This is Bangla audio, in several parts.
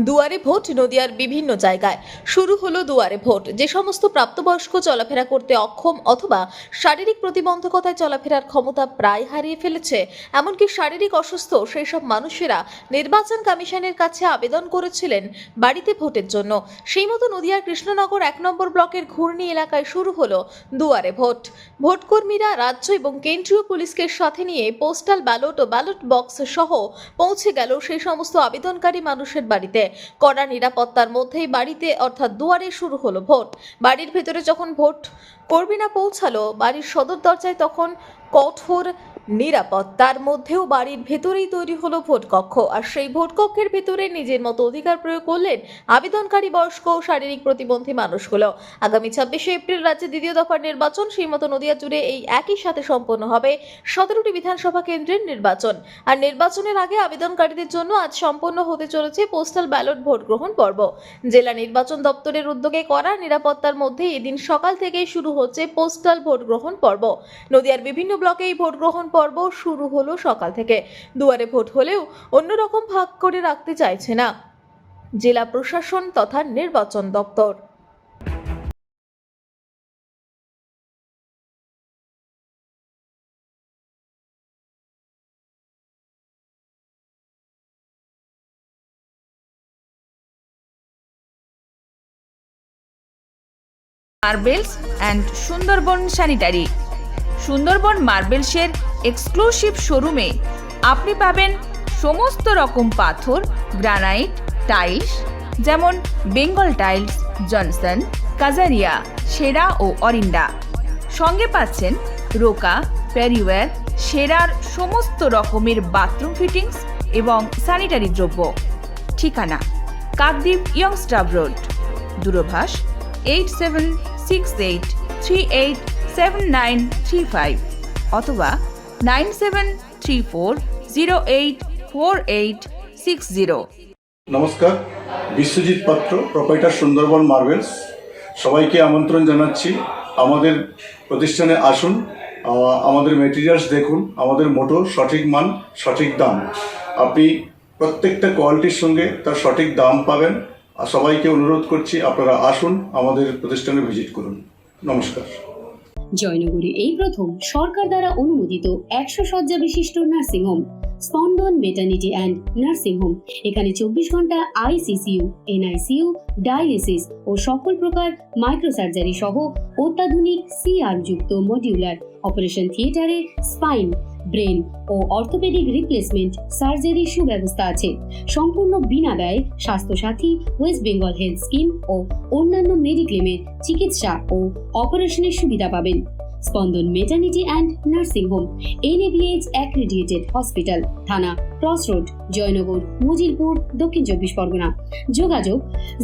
দুয়ারে ভোট নদিয়ার বিভিন্ন জায়গায় শুরু হলো দুয়ারে ভোট। যে সমস্ত প্রাপ্তবয়স্ক চলাফেরা করতে অক্ষম অথবা শারীরিক প্রতিবন্ধকতায় চলাফেরার ক্ষমতা প্রায় হারিয়ে ফেলেছে, এমনকি শারীরিক অসুস্থ সেই সব মানুষেরা নির্বাচন কমিশনের কাছে আবেদন করেছিলেন বাড়িতে ভোটের জন্য। সেই মতো নদিয়ার কৃষ্ণনগর ১ নম্বর ব্লকের ঘূর্ণি এলাকায় শুরু হলো দুয়ারে ভোট। ভোটকর্মীরা রাজ্য এবং কেন্দ্রীয় পুলিশকে সাথে নিয়ে পোস্টাল ব্যালট ও ব্যালট বক্স সহ পৌঁছে গেল সেই সমস্ত আবেদনকারী মানুষের বাড়িতে। কড়া নিরাপত্তার মধ্যেই বাড়িতে অর্থাৎ দুয়ারে শুরু হলো ভোট। বাড়ির ভেতরে যখন ভোট কর্মীরা পৌঁছালো বাড়ির সদর দরজায়, তখন কঠোর নিরাপত্তার মধ্যেও বাড়ির ভেতরেই তৈরি হলো ভোট কক্ষ। আর সেই ভোট কক্ষের ভেতরে নিজের মতো অধিকার প্রয়োগ করলেন আবেদনকারী বয়স্ক ও শারীরিক প্রতিবন্ধী মানুষগুলো। আগামী ২৬শে এপ্রিল রাজ্যে দ্বিতীয় দফার নির্বাচন, সেই মতো নদিয়া জুড়ে এই একই সাথে সম্পন্ন হবে ১৭টি বিধানসভা কেন্দ্রের নির্বাচন। আর নির্বাচনের আগে আবেদনকারীদের জন্য আজ সম্পন্ন হতে চলেছে পোস্টাল ব্যালট ভোট গ্রহণ পর্ব। জেলা নির্বাচন দপ্তরের উদ্যোগে করা নিরাপত্তার মধ্যে এদিন সকাল থেকেই শুরু হচ্ছে পোস্টাল ভোট গ্রহণ পর্ব। নদিয়ার বিভিন্ন ব্লকে এই ভোট গ্রহণ পর্ব শুরু হলো সকাল থেকে। দুয়ারে ভোট হলেও অন্যরকম ভাগ করে রাখতে চাইছে না জেলা প্রশাসন তথা নির্বাচন দপ্তর। Marbles and Sundarban sanitary. Sundarban মার্বেলসের এক্সক্লুসিভ শোরুমে আপনি পাবেন সমস্ত রকম পাথর, গ্রানাইট, টাইলস, যেমন বেঙ্গল টাইলস, জনসন, কাজারিয়া, সেরা ও অরিন্ডা। সঙ্গে পাচ্ছেন রোকা, প্যারিওয়্যার, সেরার সমস্ত রকমের বাথরুম ফিটিংস এবং স্যানিটারি দ্রব্য। ঠিকানা কাকদ্বীপ ইয়ংস্টার রোড, দূরভাষ 8768387935 অথবা 9734084860। নমস্কার, বিশ্বজিৎ পাত্র, প্রোপাইটার সুন্দরবন মার্বেলস। সবাইকে আমন্ত্রণ জানাচ্ছি আমাদের প্রতিষ্ঠানে আসুন, আমাদের মেটেরিয়ালস দেখুন। আমাদের মোটো সঠিক মান, সঠিক দাম। আপনি প্রত্যেকটা কোয়ালিটির সঙ্গে তার সঠিক দাম পাবেন। আর সবাইকে অনুরোধ করছি আপনারা আসুন, আমাদের প্রতিষ্ঠানে ভিজিট করুন। নমস্কার। জয়নগরে এই প্রথম সরকার দ্বারা অনুমোদিত ১০০ শয্যা বিশিষ্ট নার্সিংহোম স্পন্দন মেটার্নিটি অ্যান্ড নার্সিং হোম। এখানে ২৪ ঘন্টা আইসিসিইউ, এনআইসিইউ, ডায়ালিসিস ও সকল প্রকার মাইক্রোসার্জারি সহ অত্যাধুনিক সিআর যুক্ত মডিউলার অপারেশন থিয়েটারে স্পাইন, ব্রেন ও অর্থোপেডিক রিপ্লেসমেন্ট সার্জারি সুব্যবস্থা আছে। সম্পূর্ণ বিনা ব্যয় Swasthyasathi, west Bengal health scheme ও অন্যান্য মেডিক্লেমের চিকিৎসা ও অপারেশনের সুবিধা পাবেন। Spandan maternity and nursing home, NABH accredited hospital, Thana cross road, Jaynagar, Majilpur, Dakshin ২৪ Pargana. যোগাযোগ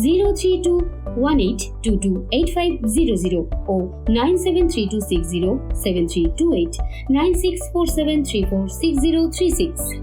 0321822850 ও 9732607328, 9647346036।